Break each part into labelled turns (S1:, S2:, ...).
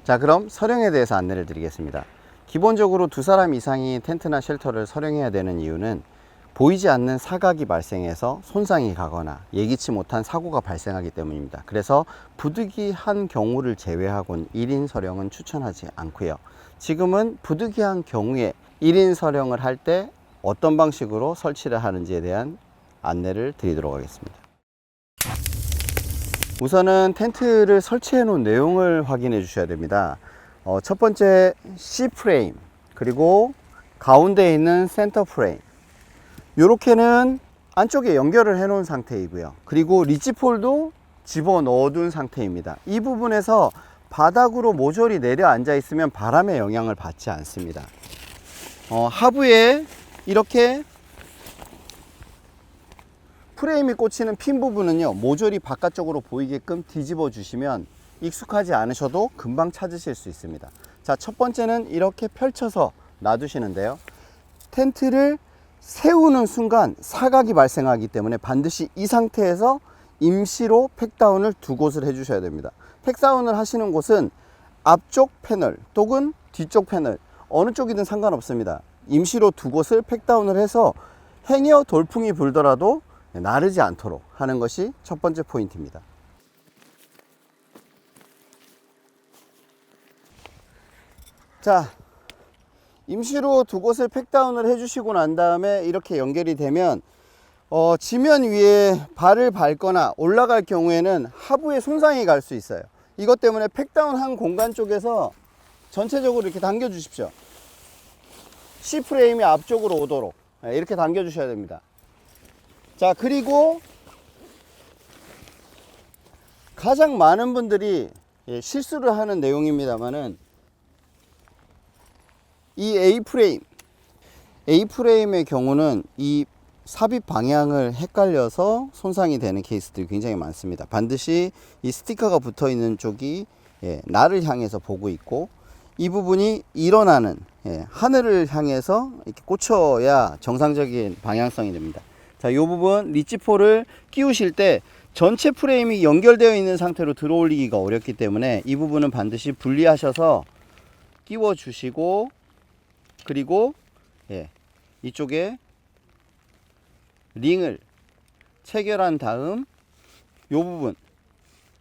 S1: 자, 그럼 서령에 대해서 안내를 드리겠습니다. 기본적으로 2사람 이상이 텐트나 쉘터를 서령해야 되는 이유는 보이지 않는 사각이 발생해서 손상이 가거나 예기치 못한 사고가 발생하기 때문입니다. 그래서 부득이한 경우를 제외하고는 1인 서령은 추천하지 않고요. 지금은 부득이한 경우에 1인 서령을 할 때 어떤 방식으로 설치를 하는지에 대한 안내를 드리도록 하겠습니다. 우선은 텐트를 설치해 놓은 내용을 확인해 주셔야 됩니다. 첫 번째 C프레임, 그리고 가운데에 있는 센터 프레임, 요렇게는 안쪽에 연결을 해 놓은 상태이고요. 그리고 리치폴도 집어 넣어 둔 상태입니다. 이 부분에서 바닥으로 모조리 내려앉아 있으면 바람의 영향을 받지 않습니다. 하부에 이렇게 프레임이 꽂히는 핀 부분은요, 모조리 바깥쪽으로 보이게끔 뒤집어 주시면 익숙하지 않으셔도 금방 찾으실 수 있습니다. 자, 첫 번째는 이렇게 펼쳐서 놔두시는데요, 텐트를 세우는 순간 사각이 발생하기 때문에 반드시 이 상태에서 임시로 팩다운을 2곳을 해 주셔야 됩니다. 팩다운을 하시는 곳은 앞쪽 패널 또는 뒤쪽 패널, 어느 쪽이든 상관없습니다. 임시로 2곳을 팩다운을 해서 행여 돌풍이 불더라도 나르지 않도록 하는 것이 첫 번째 포인트입니다. 자, 임시로 2곳을 팩다운을 해 주시고 난 다음에 이렇게 연결이 되면 지면 위에 발을 밟거나 올라갈 경우에는 하부에 손상이 갈 수 있어요. 이것 때문에 팩다운 한 공간 쪽에서 전체적으로 이렇게 당겨 주십시오. C프레임이 앞쪽으로 오도록 이렇게 당겨 주셔야 됩니다. 자, 그리고 가장 많은 분들이 실수를 하는 내용입니다만은, 이 A프레임의 경우는 이 삽입 방향을 헷갈려서 손상이 되는 케이스들이 굉장히 많습니다. 반드시 이 스티커가 붙어 있는 쪽이 나를 향해서 보고 있고, 이 부분이 일어나는 하늘을 향해서 이렇게 꽂혀야 정상적인 방향성이 됩니다. 자, 이 부분 리치폴을 끼우실 때 전체 프레임이 연결되어 있는 상태로 들어 올리기가 어렵기 때문에 이 부분은 반드시 분리하셔서 끼워 주시고, 그리고 이쪽에 링을 체결한 다음 이 부분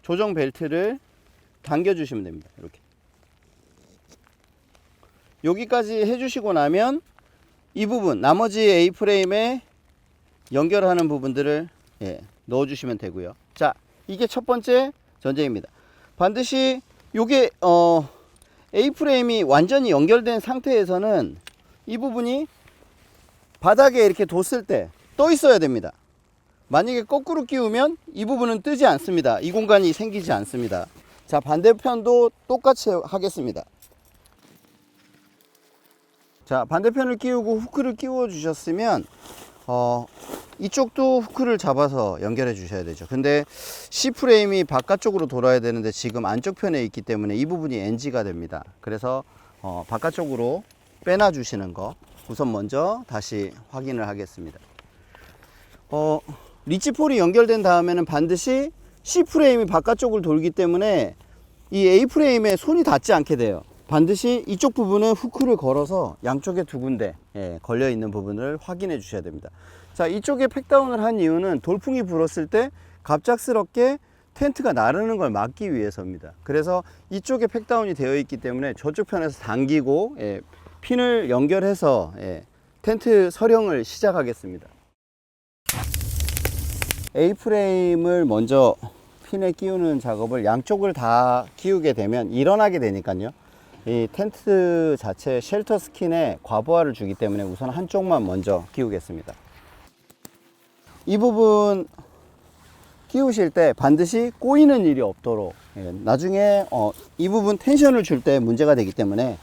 S1: 조정 벨트를 당겨 주시면 됩니다. 이렇게 여기까지 해 주시고 나면 이 부분 나머지 A프레임에 연결하는 부분들을 넣어 주시면 되고요. 자, 이게 첫 번째 전제입니다. 반드시 요게 A프레임이 완전히 연결된 상태에서는 이 부분이 바닥에 이렇게 뒀을 때 떠 있어야 됩니다. 만약에 거꾸로 끼우면 이 부분은 뜨지 않습니다. 이 공간이 생기지 않습니다. 자, 반대편도 똑같이 하겠습니다. 자, 반대편을 끼우고 후크를 끼워 주셨으면 이쪽도 후크를 잡아서 연결해 주셔야 되죠. 근데 C프레임이 바깥쪽으로 돌아야 되는데 지금 안쪽 편에 있기 때문에 이 부분이 NG가 됩니다. 그래서 바깥쪽으로 빼놔 주시는 거 우선 먼저 다시 확인을 하겠습니다. 리치폴이 연결된 다음에는 반드시 C프레임이 바깥쪽을 돌기 때문에 이 A프레임에 손이 닿지 않게 돼요. 반드시 이쪽 부분은 후크를 걸어서 양쪽에 2군데 걸려 있는 부분을 확인해 주셔야 됩니다. 자, 이쪽에 팩다운을 한 이유는 돌풍이 불었을 때 갑작스럽게 텐트가 나르는 걸 막기 위해서입니다. 그래서 이쪽에 팩다운이 되어 있기 때문에 저쪽 편에서 당기고 핀을 연결해서 텐트 서령을 시작하겠습니다. A프레임을 먼저 핀에 끼우는 작업을 양쪽을 다 끼우게 되면 일어나게 되니까요, 이 텐트 자체 쉘터 스킨에 과부하를 주기 때문에 우선 한쪽만 먼저 끼우겠습니다. 이 부분 끼우실 때 반드시 꼬이는 일이 없도록, 나중에 이 부분 텐션을 줄 때 문제가 되기 때문에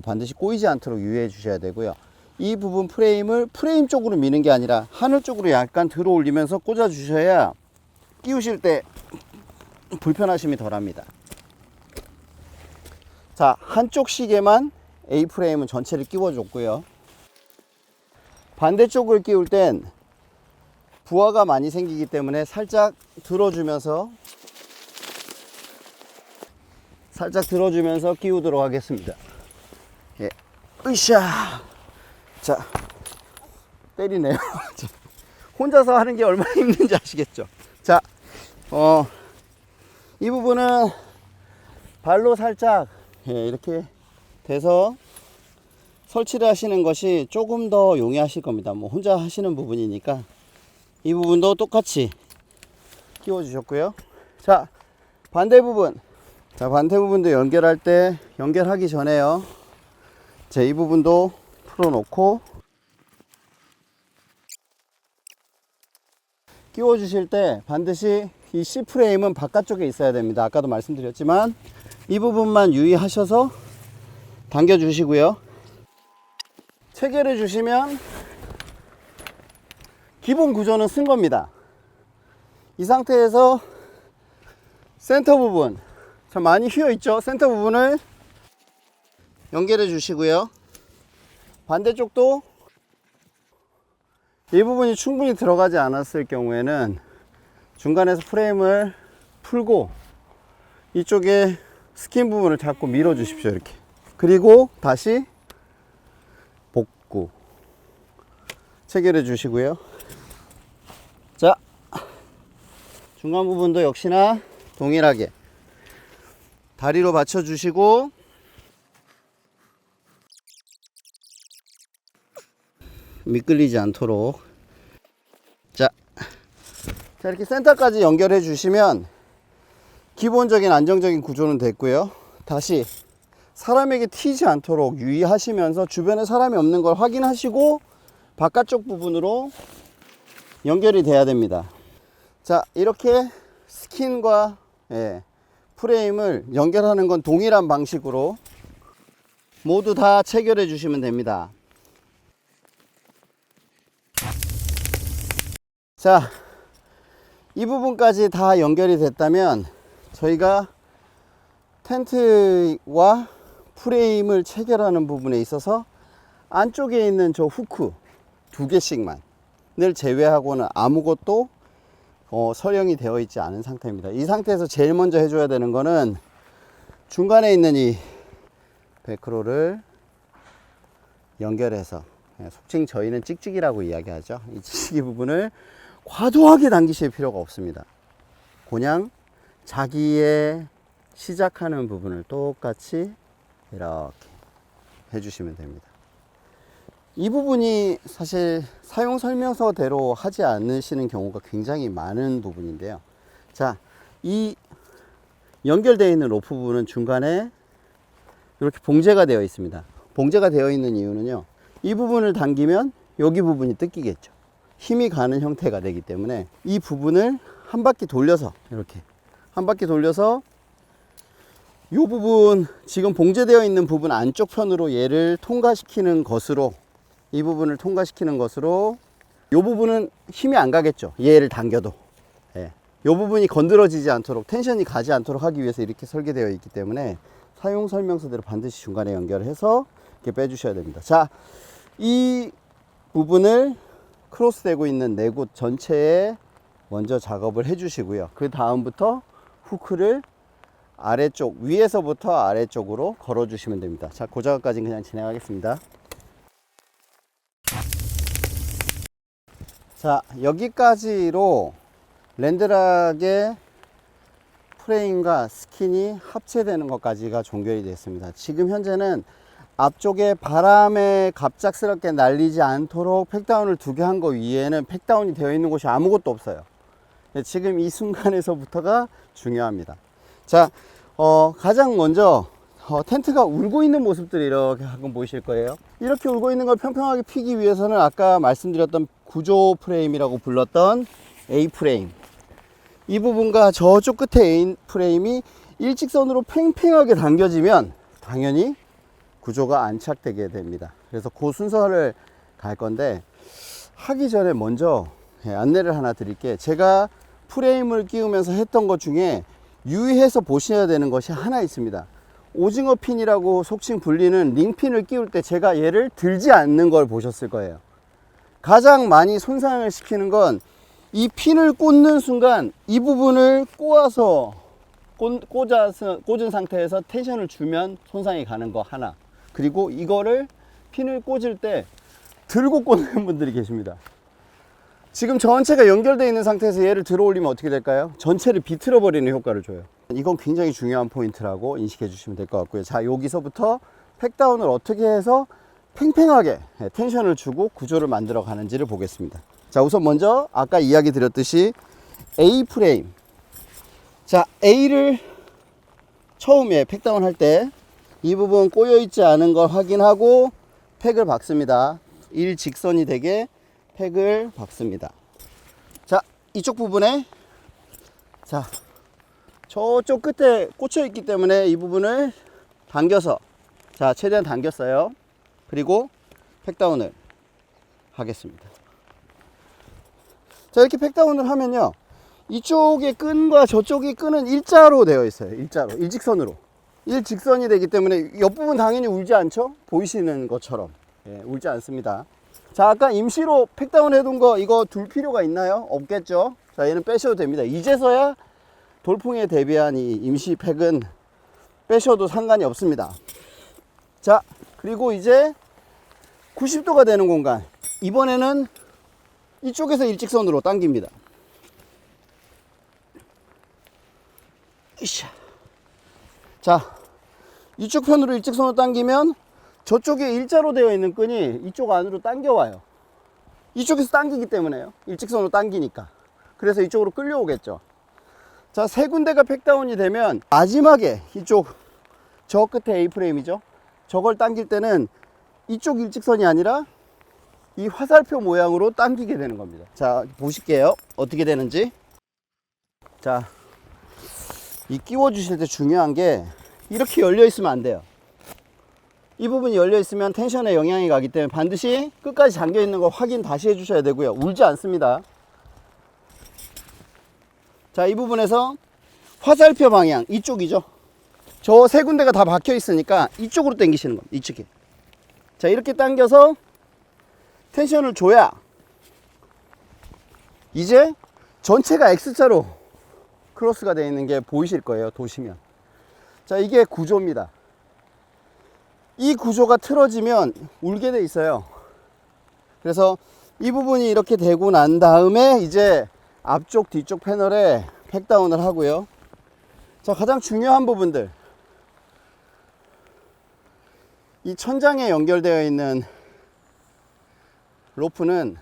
S1: 반드시 꼬이지 않도록 유의해 주셔야 되고요. 이 부분 프레임을 프레임 쪽으로 미는 게 아니라 하늘 쪽으로 약간 들어 올리면서 꽂아 주셔야 끼우실 때 불편하심이 덜합니다. 자, 한쪽 시계만 A프레임은 전체를 끼워 줬고요. 반대쪽을 끼울 땐 부하가 많이 생기기 때문에 살짝 들어주면서 살짝 들어주면서 끼우도록 하겠습니다. 예. 으쌰. 자, 때리네요. 혼자서 하는 게 얼마나 힘든지 아시겠죠? 자, 이 부분은 발로 살짝 이렇게 돼서 설치를 하시는 것이 조금 더 용이하실 겁니다. 뭐 혼자 하시는 부분이니까 이 부분도 똑같이 끼워 주셨고요. 자, 반대 부분. 자, 반대 부분도 연결할 때 연결하기 전에요. 자, 이 부분도 풀어 놓고 끼워 주실 때 반드시 이 C프레임은 바깥쪽에 있어야 됩니다. 아까도 말씀드렸지만 이 부분만 유의하셔서 당겨 주시고요. 체결해 주시면 기본 구조는 쓴 겁니다. 이 상태에서 센터 부분, 참 많이 휘어 있죠. 센터 부분을 연결해 주시고요. 반대쪽도 이 부분이 충분히 들어가지 않았을 경우에는 중간에서 프레임을 풀고 이쪽에 스킨 부분을 잡고 밀어 주십시오. 이렇게. 그리고 다시 복구 체결해 주시고요. 자, 중간 부분도 역시나 동일하게 다리로 받쳐 주시고 미끌리지 않도록 자, 이렇게 센터까지 연결해 주시면 기본적인 안정적인 구조는 됐고요. 다시 사람에게 튀지 않도록 유의하시면서 주변에 사람이 없는 걸 확인하시고 바깥쪽 부분으로 연결이 돼야 됩니다. 자, 이렇게 스킨과 프레임을 연결하는 건 동일한 방식으로 모두 다 체결해 주시면 됩니다. 자, 이 부분까지 다 연결이 됐다면 저희가 텐트와 프레임을 체결하는 부분에 있어서 안쪽에 있는 저 후크 2개씩만을 제외하고는 아무것도 설용이 되어 있지 않은 상태입니다. 이 상태에서 제일 먼저 해줘야 되는 거는 중간에 있는 이 베크로를 연결해서, 속칭 저희는 찍찍이라고 이야기하죠. 이 찍찍이 부분을 과도하게 당기실 필요가 없습니다. 그냥 자기의 시작하는 부분을 똑같이 이렇게 해주시면 됩니다. 이 부분이 사실 사용 설명서대로 하지 않으시는 경우가 굉장히 많은 부분인데요. 자, 이 연결되어 있는 로프 부분은 중간에 이렇게 봉제가 되어 있습니다. 봉제가 되어 있는 이유는요, 이 부분을 당기면 여기 부분이 뜯기겠죠. 힘이 가는 형태가 되기 때문에 이 부분을 한 바퀴 돌려서, 이렇게 한 바퀴 돌려서 이 부분, 지금 봉제되어 있는 부분 안쪽 편으로 얘를 통과시키는 것으로, 이 부분을 통과시키는 것으로, 이 부분은 힘이 안 가겠죠. 얘를 당겨도. 이 부분이 건드려지지 않도록, 텐션이 가지 않도록 하기 위해서 이렇게 설계되어 있기 때문에 사용 설명서대로 반드시 중간에 연결해서 이렇게 빼주셔야 됩니다. 자, 이 부분을 크로스되고 있는 네 곳 전체에 먼저 작업을 해 주시고요. 그 다음부터 후크를 아래쪽, 위에서부터 아래쪽으로 걸어 주시면 됩니다. 자, 그 작업까지는 그냥 진행하겠습니다. 자, 여기까지로 랜드락의 프레임과 스킨이 합체되는 것까지가 종결이 됐습니다. 지금 현재는 앞쪽에 바람에 갑작스럽게 날리지 않도록 팩다운을 2개 한 거 위에는 팩다운이 되어 있는 곳이 아무것도 없어요. 지금 이 순간에서부터가 중요합니다. 자, 가장 먼저 텐트가 울고 있는 모습들이 이렇게 가끔 보이실 거예요. 이렇게 울고 있는 걸 평평하게 피기 위해서는 아까 말씀드렸던 구조 프레임이라고 불렀던 A 프레임, 이 부분과 저쪽 끝에 A 프레임이 일직선으로 팽팽하게 당겨지면 당연히 구조가 안착되게 됩니다. 그래서 그 순서를 갈 건데, 하기 전에 먼저 안내를 하나 드릴게요. 제가 프레임을 끼우면서 했던 것 중에 유의해서 보셔야 되는 것이 하나 있습니다. 오징어 핀이라고 속칭 불리는 링핀을 끼울 때 제가 얘를 들지 않는 걸 보셨을 거예요. 가장 많이 손상을 시키는 건 이 핀을 꽂는 순간 이 부분을 꼬아서 꽂은 상태에서 텐션을 주면 손상이 가는 거 하나. 그리고 이거를 핀을 꽂을 때 들고 꽂는 분들이 계십니다. 지금 전체가 연결되어 있는 상태에서 얘를 들어 올리면 어떻게 될까요? 전체를 비틀어 버리는 효과를 줘요. 이건 굉장히 중요한 포인트라고 인식해 주시면 될 것 같고요. 자, 여기서부터 팩다운을 어떻게 해서 팽팽하게 텐션을 주고 구조를 만들어 가는지를 보겠습니다. 자, 우선 먼저 아까 이야기 드렸듯이 A 프레임. 자, A를 처음에 팩다운 할 때 이 부분 꼬여 있지 않은 걸 확인하고 팩을 박습니다. 일직선이 되게 팩을 박습니다. 자, 이쪽 부분에, 자, 저쪽 끝에 꽂혀 있기 때문에 이 부분을 당겨서, 자, 최대한 당겼어요. 그리고 팩다운을 하겠습니다. 자, 이렇게 팩다운을 하면요, 이쪽의 끈과 저쪽의 끈은 일자로 되어 있어요. 일자로, 일직선으로. 일직선이 되기 때문에 옆부분 당연히 울지 않죠? 보이시는 것처럼. 예, 울지 않습니다. 자, 아까 임시로 팩다운 해둔 거 이거 둘 필요가 있나요? 없겠죠? 자, 얘는 빼셔도 됩니다. 이제서야 돌풍에 대비한 이 임시 팩은 빼셔도 상관이 없습니다. 자, 그리고 이제 90도가 되는 공간. 이번에는 이쪽에서 일직선으로 당깁니다. 자, 이쪽 편으로 일직선으로 당기면 저쪽에 일자로 되어 있는 끈이 이쪽 안으로 당겨와요. 이쪽에서 당기기 때문에요. 일직선으로 당기니까. 그래서 이쪽으로 끌려오겠죠. 자, 세 군데가 팩다운이 되면 마지막에 이쪽 저 끝에 A프레임이죠. 저걸 당길 때는 이쪽 일직선이 아니라 이 화살표 모양으로 당기게 되는 겁니다. 자, 보실게요. 어떻게 되는지. 자, 이 끼워 주실 때 중요한 게 이렇게 열려 있으면 안 돼요. 이 부분이 열려 있으면 텐션에 영향이 가기 때문에 반드시 끝까지 잠겨 있는 거 확인 다시 해 주셔야 되고요. 울지 않습니다. 자, 이 부분에서 화살표 방향 이쪽이죠. 저 세 군데가 다 박혀 있으니까 이쪽으로 당기시는 겁니다. 이쪽에. 자, 이렇게 당겨서 텐션을 줘야 이제 전체가 X자로 크로스가 되어 있는 게 보이실 거예요. 도시면. 자, 이게 구조입니다. 이 구조가 틀어지면 울게 돼 있어요. 그래서 이 부분이 이렇게 되고 난 다음에 이제 앞쪽 뒤쪽 패널에 팩다운을 하고요. 자, 가장 중요한 부분들, 이 천장에 연결되어 있는 로프는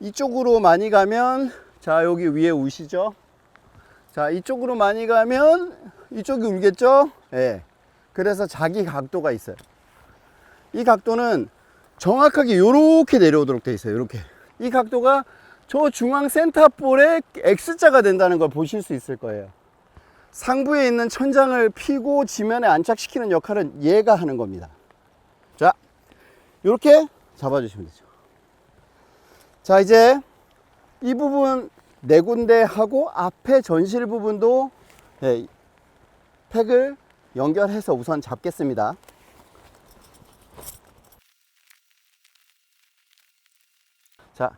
S1: 이쪽으로 많이 가면, 자, 여기 위에 우시죠. 자, 이쪽으로 많이 가면 이쪽이 울겠죠. 예. 그래서 자기 각도가 있어요. 이 각도는 정확하게 이렇게 내려오도록 되어 있어요. 이렇게. 이 각도가 저 중앙 센터볼의 X자가 된다는 걸 보실 수 있을 거예요. 상부에 있는 천장을 피고 지면에 안착시키는 역할은 얘가 하는 겁니다. 자, 이렇게 잡아주시면 되죠. 자, 이제 이 부분 네 군데 하고 앞에 전실 부분도 팩을 연결해서 우선 잡겠습니다. 자,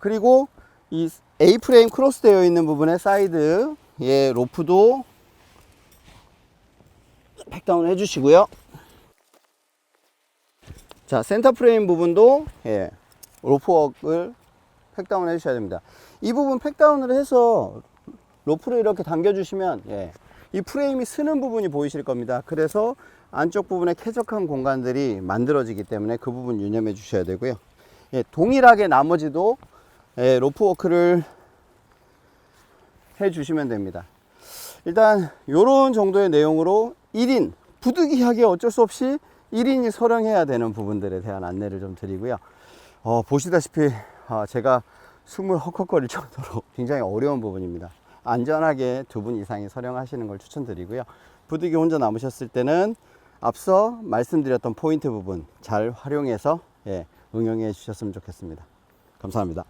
S1: 그리고 이 A 프레임 크로스 되어 있는 부분의 사이드 로프도 팩다운 해주시고요. 자, 센터 프레임 부분도 로프웍을 팩다운 해주셔야 됩니다. 이 부분 팩다운을 해서 로프를 이렇게 당겨주시면 이 프레임이 쓰는 부분이 보이실 겁니다. 그래서 안쪽 부분에 쾌적한 공간들이 만들어지기 때문에 그 부분 유념해 주셔야 되고요. 동일하게 나머지도 로프워크를 해 주시면 됩니다. 일단 이런 정도의 내용으로 1인 부득이하게 어쩔 수 없이 1인이 서령해야 되는 부분들에 대한 안내를 좀 드리고요. 보시다시피 제가 숨을 헉헉거릴 정도로 굉장히 어려운 부분입니다. 안전하게 2분 이상이 서령하시는 걸 추천드리고요. 부득이 혼자 남으셨을 때는 앞서 말씀드렸던 포인트 부분 잘 활용해서 응용해 주셨으면 좋겠습니다. 감사합니다.